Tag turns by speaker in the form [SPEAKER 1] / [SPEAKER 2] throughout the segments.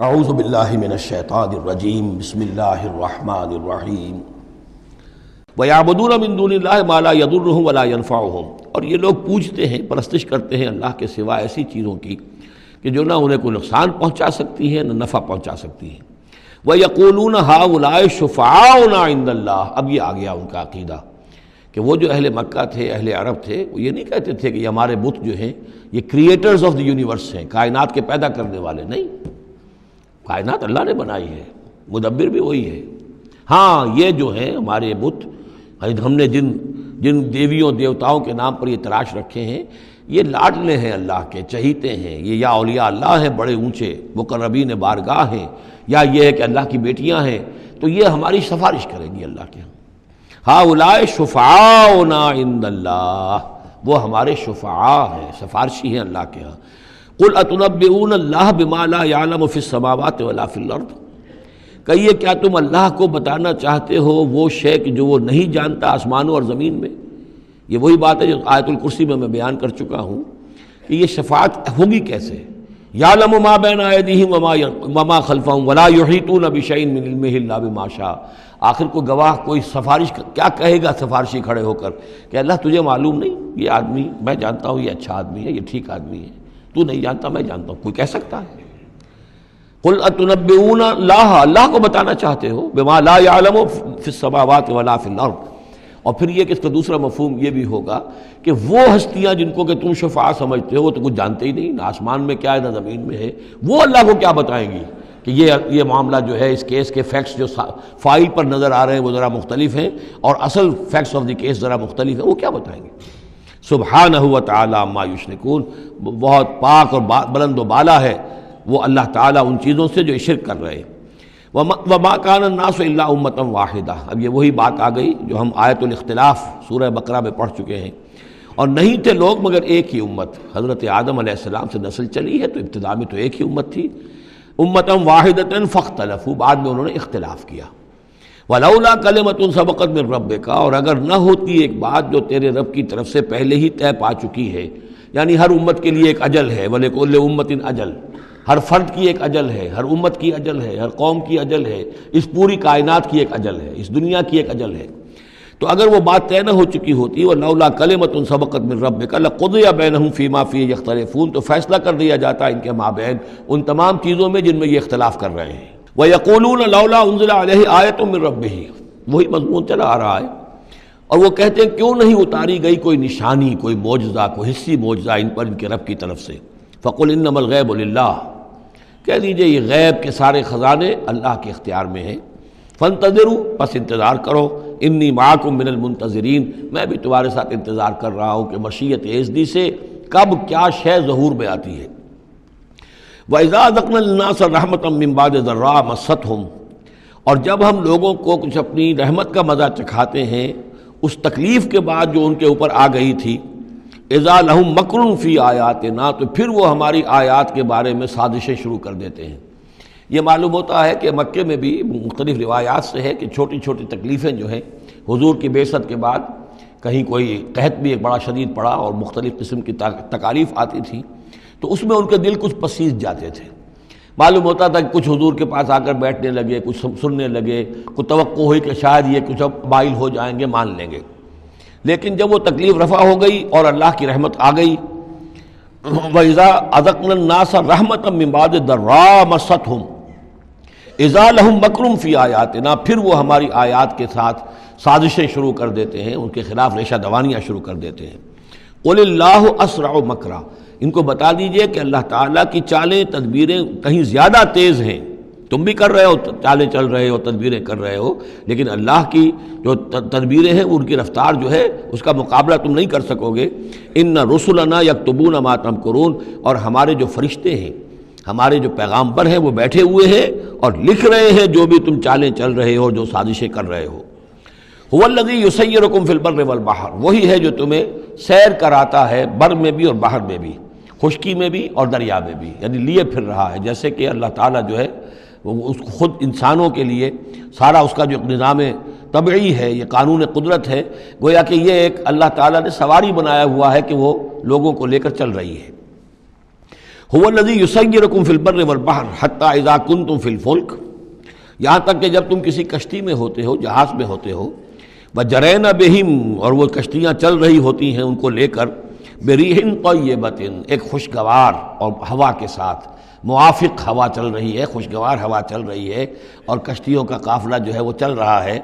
[SPEAKER 1] اعوذ باللہ من الشیطان الرجیم بسم اللہ الرحمن الرحیم وَيَعْبُدُونَ مِن دُونِ اللَّهِ مَا لَا يَضُرُّهُمْ وَلَا يَنفَعُهُمْ، اور یہ لوگ پوجتے ہیں، پرستش کرتے ہیں اللہ کے سوا ایسی چیزوں کی کہ جو نہ انہیں کوئی نقصان پہنچا سکتی ہیں نہ نفع پہنچا سکتی ہیں۔ وَيَقُولُونَ هَؤُلَاءِ شُفَعَاؤُنَا عِندَ اللَّهِ، اب یہ آ گیا ان کا عقیدہ کہ وہ جو اہل مکہ تھے، اہل عرب تھے، وہ یہ نہیں کہتے تھے کہ یہ ہمارے بت جو ہیں یہ کریٹرز آف دی یونیورس ہیں، کائنات کے پیدا کرنے والے نہیں، کائنات اللہ نے بنائی ہے، مدبر بھی وہی ہے۔ ہاں یہ جو ہیں ہمارے بت، ہم نے جن دیویوں دیوتاؤں کے نام پر یہ تراش رکھے ہیں، یہ لاڈلے ہیں اللہ کے، چہیتے ہیں، یہ یا اولیاء اللہ ہیں بڑے اونچے مقربین بارگاہ ہیں، یا یہ ہے کہ اللہ کی بیٹیاں ہیں، تو یہ ہماری سفارش کریں گی اللہ کے ہاں اولئک شفعاؤنا عند اللہ، وہ ہمارے شفعاء ہیں، سفارشی ہیں اللہ کے ہاں۔ قل اتنبئون اللہ بما لا يعلم فی السماوات ولا فی الارض، کہیے کیا تم اللہ کو بتانا چاہتے ہو وہ شے کہ جو وہ نہیں جانتا آسمانوں اور زمین میں؟ یہ وہی بات ہے جو آیت الکرسی میں بیان کر چکا ہوں کہ یہ شفاعت ہوگی کیسے۔ یعلم ما بین ایدیہم وما خلفہم ولا یحیطون بشیء من علمہ الا بما شاء، آخر کو گواہ کوئی سفارش کیا کہے گا سفارشی کھڑے ہو کر کہ اللہ تجھے معلوم نہیں، یہ آدمی میں جانتا ہوں، یہ اچھا آدمی ہے، یہ ٹھیک آدمی ہے، تو نہیں جانتا میں جانتا ہوں، کوئی کہہ سکتا ہے؟ قل اتنبئون اللہ کو بتانا چاہتے ہو بما لا يعلم فی السماوات ولا فی الارض، اور پھر یہ کہ اس کا دوسرا مفہوم یہ بھی ہوگا کہ وہ ہستیاں جن کو کہ تم شفاع سمجھتے ہو وہ تو کچھ جانتے ہی نہیں، نہ آسمان میں کیا ہے نہ زمین میں ہے، وہ اللہ کو کیا بتائیں گی کہ یہ معاملہ جو ہے اس کیس کے فیکٹس جو فائل پر نظر آ رہے ہیں وہ ذرا مختلف ہیں اور اصل فیکٹس آف دی کیس ذرا مختلف ہیں، وہ کیا بتائیں گے؟ سبحانہ و تعالی عما یشرکون، بہت پاک اور بلند و بالا ہے وہ اللہ تعالیٰ ان چیزوں سے جو شرک کر رہے ہیں۔ وما کان الناس الا امۃ واحدہ، اب یہ وہی بات آ گئی جو ہم آیت الاختلاف سورہ بقرہ میں پڑھ چکے ہیں، اور نہیں تھے لوگ مگر ایک ہی امت، حضرت آدم علیہ السلام سے نسل چلی ہے تو ابتدا میں تو ایک ہی امت تھی، امۃ واحدۃ فاختلفوا، بعد میں انہوں نے اختلاف کیا۔ ولولا کلمۃ سبقت من ربک، اور اگر نہ ہوتی ایک بات جو تیرے رب کی طرف سے پہلے ہی طے پا چکی ہے، یعنی ہر امت کے لیے ایک اجل ہے، ولکل امۃ اجل، ہر فرد کی ایک اجل ہے، ہر امت کی اجل ہے، ہر قوم کی اجل ہے، اس پوری کائنات کی ایک اجل ہے، اس دنیا کی ایک اجل ہے، تو اگر وہ بات طے نہ ہو چکی ہوتی ولولا کلمۃ سبقت من ربک لقضی بینہم فیما فیہ یختلفون، تو فیصلہ کر دیا جاتا ان کے مابین ان تمام چیزوں میں جن میں یہ اختلاف کر رہے ہیں۔ وَيَقُولُونَ لَوْلَا أُنزِلَ عَلَيْهِ آیَةٌ مِّن رَبِّهِ، وہی مضمون چلا آ رہا ہے، اور وہ کہتے ہیں کیوں نہیں اتاری گئی کوئی نشانی، کوئی معجزہ، کوئی حسی معجزہ ان پر ان کے رب کی طرف سے۔ فَقُلْ إِنَّمَا الْغَيْبُ لِلَّهِ، کہہ دیجئے یہ غیب کے سارے خزانے اللہ کے اختیار میں ہیں۔ فَانْتَظِرُوا، پس انتظار کرو، انی معکم من المنتظرین، میں بھی تمہارے ساتھ انتظار کر رہا ہوں کہ مشیت ایزدی سے کب کیا شے ظہور میں آتی ہے۔ وَإِذَا أَذَقْنَا النَّاسَ رَحْمَةً مِّن بَعْدِ ضَرَّاءَ مَسَّتْهُمْ، اور جب ہم لوگوں کو کچھ اپنی رحمت کا مزہ چکھاتے ہیں اس تکلیف کے بعد جو ان کے اوپر آ گئی تھی، اذا لہم مکر فی آیاتنا، تو پھر وہ ہماری آیات کے بارے میں سازشیں شروع کر دیتے ہیں۔ یہ معلوم ہوتا ہے کہ مکے میں بھی مختلف روایات سے ہے کہ چھوٹی چھوٹی تکلیفیں جو ہیں حضور کی بعثت کے بعد، کہیں کوئی قحط بھی ایک بڑا شدید پڑا اور مختلف قسم کی تکالیف آتی تھی، تو اس میں ان کے دل کچھ پسیج جاتے تھے، معلوم ہوتا تھا کہ کچھ حضور کے پاس آ کر بیٹھنے لگے، کچھ سننے لگے، کوئی توقع ہوئی کہ شاید یہ کچھ اب مائل ہو جائیں گے، مان لیں گے، لیکن جب وہ تکلیف رفع ہو گئی اور اللہ کی رحمت آ گئی، وَإِذَا أَذَقْنَا النَّاسَ رَحْمَةً مِّن بَعْدِ ضَرَّاءَ مَسَّتْهُمْ اذا لہم مکر فی آیاتنا، پھر وہ ہماری آیات کے ساتھ سازشیں شروع کر دیتے ہیں، ان کے خلاف ریشہ دوانیاں شروع کر دیتے ہیں۔ قل اللہ اسرع مکرا، ان کو بتا دیجئے کہ اللہ تعالیٰ کی چالیں تدبیریں کہیں زیادہ تیز ہیں، تم بھی کر رہے ہو، چالیں چل رہے ہو، تدبیریں کر رہے ہو، لیکن اللہ کی جو تدبیریں ہیں ان کی رفتار جو ہے اس کا مقابلہ تم نہیں کر سکو گے۔ ان رسلنا یکتبون ما تمکرون، اور ہمارے جو فرشتے ہیں، ہمارے جو پیغامبر ہیں وہ بیٹھے ہوئے ہیں اور لکھ رہے ہیں جو بھی تم چالیں چل رہے ہو، جو سازشیں کر رہے ہو۔ هو الذی یسیرکم فی البر والبحر، وہی ہے جو تمہیں سیر کراتا ہے بر میں بھی اور بحر میں بھی، خشکی میں بھی اور دریا میں بھی، یعنی لیے پھر رہا ہے، جیسے کہ اللہ تعالیٰ جو ہے وہ اس خود انسانوں کے لیے سارا اس کا جو نظام طبعی ہے، یہ قانون قدرت ہے، گویا کہ یہ ایک اللہ تعالیٰ نے سواری بنایا ہوا ہے کہ وہ لوگوں کو لے کر چل رہی ہے۔ هو الذی یسیرکم فی البر والبحر حتی اذا کنتم فی الفلک، یہاں تک کہ جب تم کسی کشتی میں ہوتے ہو، جہاز میں ہوتے ہو، وجرین بہم، اور وہ کشتیاں چل رہی ہوتی ہیں ان کو لے کر، بریح طیبۃ، ایک خوشگوار اور ہوا کے ساتھ، موافق ہوا چل رہی ہے، خوشگوار ہوا چل رہی ہے، اور کشتیوں کا قافلہ جو ہے وہ چل رہا ہے،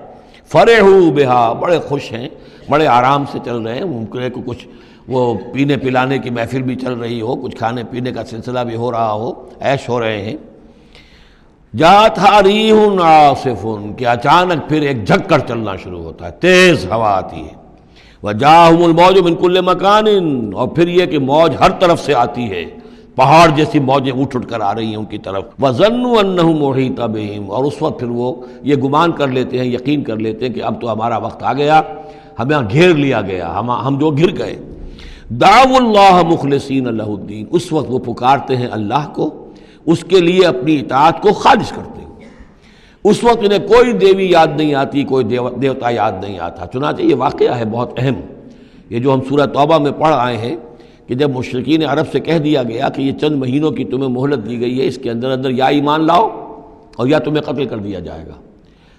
[SPEAKER 1] فرحوا بہا، بڑے خوش ہیں، بڑے آرام سے چل رہے ہیں، ممکن ہے کہ کچھ وہ پینے پلانے کی محفل بھی چل رہی ہو، کچھ کھانے پینے کا سلسلہ بھی ہو رہا ہو، عیش ہو رہے ہیں۔ جاءتھا ریح عاصف، کہ اچانک پھر ایک جھکڑ چلنا شروع ہوتا ہے، تیز ہوا آتی ہے، وجاءہم الموج من کل مکان، اور پھر یہ کہ موج ہر طرف سے آتی ہے، پہاڑ جیسی موجیں اٹھ کر آ رہی ہیں ان کی طرف، وظنوا انہ محیط بہم، اور اس وقت پھر وہ یہ گمان کر لیتے ہیں، یقین کر لیتے ہیں کہ اب تو ہمارا وقت آ گیا، ہمیں گھیر لیا گیا، ہم جو گر گئے۔ دعوا اللہ مخلصین لہ الدین، اس وقت وہ پکارتے ہیں اللہ کو، اس کے لیے اپنی اطاعت کو خالص کرتے ہوئے۔ اس وقت انہیں کوئی دیوی یاد نہیں آتی، کوئی دیوتا یاد نہیں آتا۔ چنانچہ یہ واقعہ ہے بہت اہم، یہ جو ہم سورہ توبہ میں پڑھ آئے ہیں کہ جب مشرکین عرب سے کہہ دیا گیا کہ یہ چند مہینوں کی تمہیں مہلت دی گئی ہے، اس کے اندر اندر یا ایمان لاؤ اور یا تمہیں قتل کر دیا جائے گا،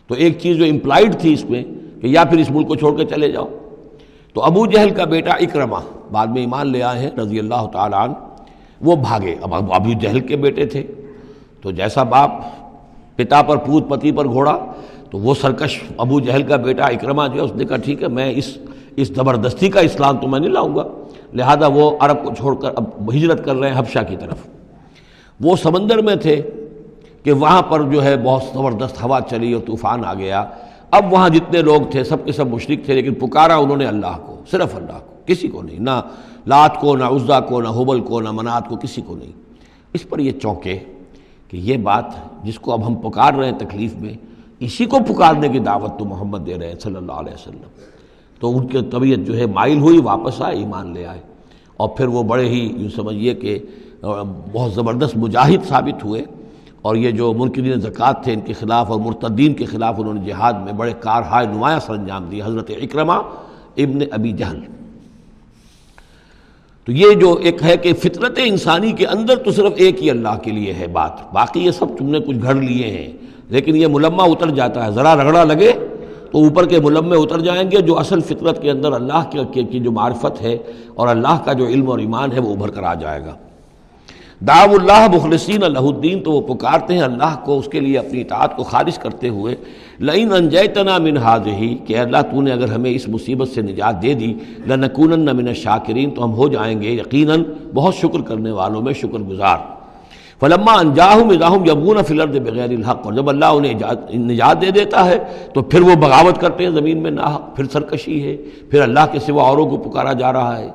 [SPEAKER 1] تو ایک چیز جو امپلائڈ تھی اس میں کہ یا پھر اس ملک کو چھوڑ کے چلے جاؤ۔ تو ابو جہل کا بیٹا اکرمہ بعد میں ایمان لے آئے ہیں رضی اللہ تعالیٰ عنہ، وہ بھاگے۔ اب ابو جہل کے بیٹے تھے تو جیسا باپ پتا پر پوت پتی پر گھوڑا، تو وہ سرکش ابو جہل کا بیٹا اکرمہ جو ہے اس نے کہا ٹھیک ہے، میں اس زبردستی کا اسلام تو میں نہیں لاؤں گا، لہذا وہ عرب کو چھوڑ کر اب ہجرت کر رہے ہیں حبشہ کی طرف۔ وہ سمندر میں تھے کہ وہاں پر جو ہے بہت زبردست ہوا چلی اور طوفان آ گیا۔ اب وہاں جتنے لوگ تھے سب کے سب مشرک تھے، لیکن پکارا انہوں نے اللہ کو، صرف اللہ کو، کسی کو نہیں، نہ لات کو، نہ عزا کو، نہ حبل کو، نہ منات کو، کسی کو نہیں۔ اس پر یہ چونکے کہ یہ بات جس کو اب ہم پکار رہے ہیں تکلیف میں، اسی کو پکارنے کی دعوت تو محمد دے رہے ہیں صلی اللہ علیہ وسلم۔ تو ان کی طبیعت جو ہے مائل ہوئی، واپس آئے، ایمان لے آئے، اور پھر وہ بڑے ہی یوں سمجھیے کہ بہت زبردست مجاہد ثابت ہوئے، اور یہ جو منکرین زکوٰۃ تھے ان کے خلاف اور مرتدین کے خلاف انہوں نے جہاد میں بڑے کارہائے نمایاں سر انجام دی، حضرت اکرمہ ابن ابی جہل۔ تو یہ جو ایک ہے کہ فطرت انسانی کے اندر تو صرف ایک ہی اللہ کے لیے ہے بات، باقی یہ سب تم نے کچھ گھڑ لیے ہیں، لیکن یہ ملمہ اتر جاتا ہے، ذرا رگڑا لگے تو اوپر کے ملمے اتر جائیں گے، جو اصل فطرت کے اندر اللہ کی جو معرفت ہے اور اللہ کا جو علم اور ایمان ہے وہ ابھر کر آ جائے گا۔ دعوا اللہ مخلصین لہ الدین، تو وہ پکارتے ہیں اللہ کو اس کے لیے اپنی اطاعت کو خالص کرتے ہوئے، لئن انجیتنا من ہذہ، کہ اللہ تو نے اگر ہمیں اس مصیبت سے نجات دے دی، لنکونن من الشاکرین، تو ہم ہو جائیں گے یقیناً بہت شکر کرنے والوں میں شکر گزار۔ فلما انجاہم اذا ہم یبغون فی الارض بغیر الحق، اور جب اللہ انہیں نجات دے دیتا ہے تو پھر وہ بغاوت کرتے ہیں زمین میں ناحق، پھر سرکشی ہے، پھر اللہ کے سوا اوروں کو پکارا جا رہا ہے۔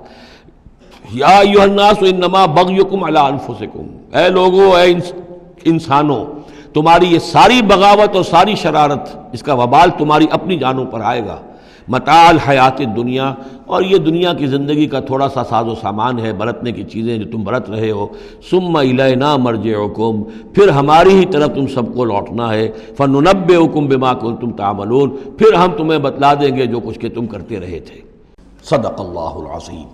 [SPEAKER 1] یا ایھا الناس انما بغیکم علی انفسکم، اے لوگو، اے انسانوں، تمہاری یہ ساری بغاوت اور ساری شرارت، اس کا وبال تمہاری اپنی جانوں پر آئے گا۔ متاع الحیات الدنیا، اور یہ دنیا کی زندگی کا تھوڑا سا ساز و سامان ہے، برتنے کی چیزیں جو تم برت رہے ہو۔ ثم الینا مرجعکم، پھر ہماری ہی طرف تم سب کو لوٹنا ہے۔ فننبئکم بما کنتم تعملون، پھر ہم تمہیں بتلا دیں گے جو کچھ کہ تم کرتے رہے تھے۔ صدق اللہ العظیم۔